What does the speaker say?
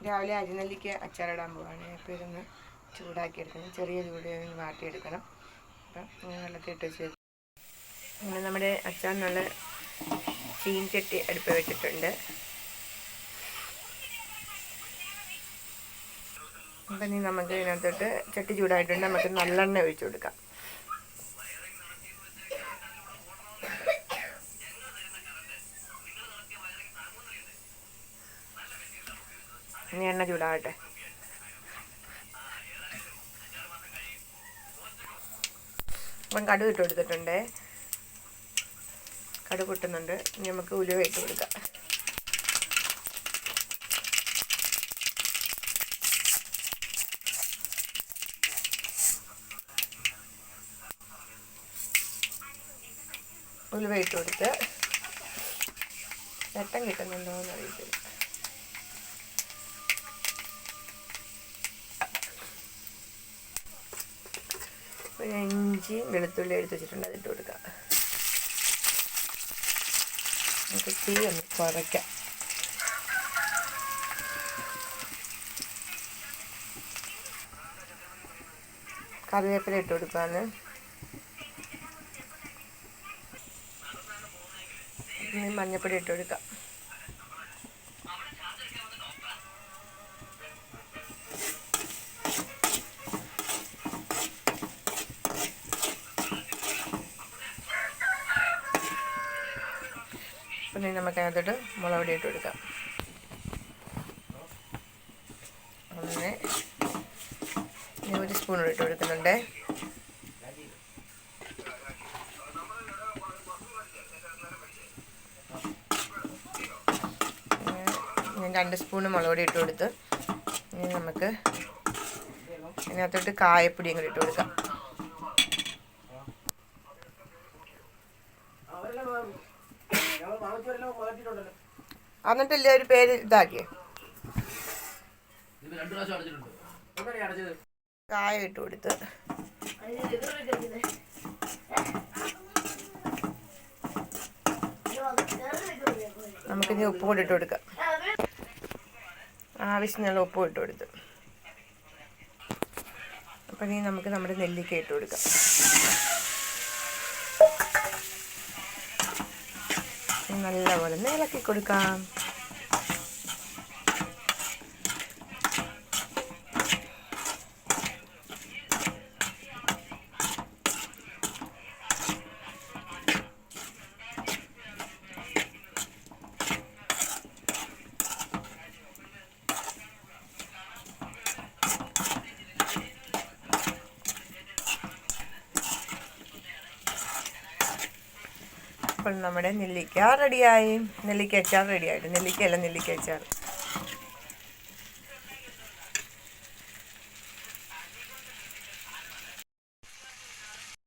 രാവിലെ അരിനെല്ലിക്ക അച്ചാറിടാൻ പോവാണ്. അപ്പോൾ ഇതൊന്ന് ചൂടാക്കിയെടുക്കണം, ചെറിയ ചൂടിൽ വാട്ടിയെടുക്കണം. അപ്പം വെള്ളത്തിൽ ഇട്ട് വെച്ച് അങ്ങനെ നമ്മുടെ അച്ചാറിനുള്ള ചീൻചട്ടി അടുപ്പ് വെച്ചിട്ടുണ്ട്. അപ്പം ഇനി നമുക്ക് ഇതിനകത്തോട്ട് ചട്ടി ചൂടായിട്ടുണ്ട്, നമുക്ക് നല്ലെണ്ണ ഒഴിച്ചു കൊടുക്കാം. ഇനി എണ്ണ ചൂടാകട്ടെ. അപ്പം കടുക് ഇട്ട് കൊടുത്തിട്ടുണ്ട്, കടുക് പൊട്ടുന്നുണ്ട്. ഇനി നമുക്ക് ഉലുവ ഇട്ട് കൊടുക്കാം. ഉലുവ ഇട്ട് കൊടുത്ത് ചട്ടം കിട്ടുന്നുണ്ടോ എന്ന് അറിയത്തില്ല. ഇഞ്ചിയും വെളുത്തുള്ളി എടുത്ത് വെച്ചിട്ടുണ്ട്, അതിട്ട് കൊടുക്കാം. നമുക്ക് തീ ഒന്ന് കുറയ്ക്കാം. കറിവേപ്പില ഇട്ട് കൊടുക്കാമെന്ന്. മഞ്ഞപ്പൊടി ഇട്ട് കൊടുക്കാം. പിന്നെ നമുക്ക് അതിനകത്തോട്ട് മുളക് പൊടി ഇട്ട് കൊടുക്കാം. ഒന്ന് 1 സ്പൂൺ ഇട്ട് കൊടുക്കുന്നുണ്ട്. ഞാൻ 2 സ്പൂൺ മുളക് പൊടി ഇട്ട് കൊടുത്ത് ഇനി നമുക്ക് ഇതിനകത്തോട്ട് കായപ്പൊടിയും കൂടി ഇട്ട് കൊടുക്കാം. എന്നിട്ടല്ലേ ഒരു പേര് ഇതാക്കിയേ. കായം ഇട്ട് കൊടുത്ത് നമുക്കിനി ഉപ്പ് കൂടി ഇട്ട് കൊടുക്കാം. ആവശ്യത്തിനുള്ള ഉപ്പ് ഇട്ട് കൊടുത്ത് അപ്പം ഇനി നമുക്ക് നമ്മുടെ നെല്ലിക്ക ഇട്ട് കൊടുക്കാം. നല്ലപോലെ ഇളക്കി കൊടുക്കാം. അപ്പോൾ നമ്മുടെ നെല്ലിക്ക റെഡിയായി. നെല്ലിക്ക അച്ചാർ റെഡിയായിട്ട്. നെല്ലിക്ക അച്ചാർ.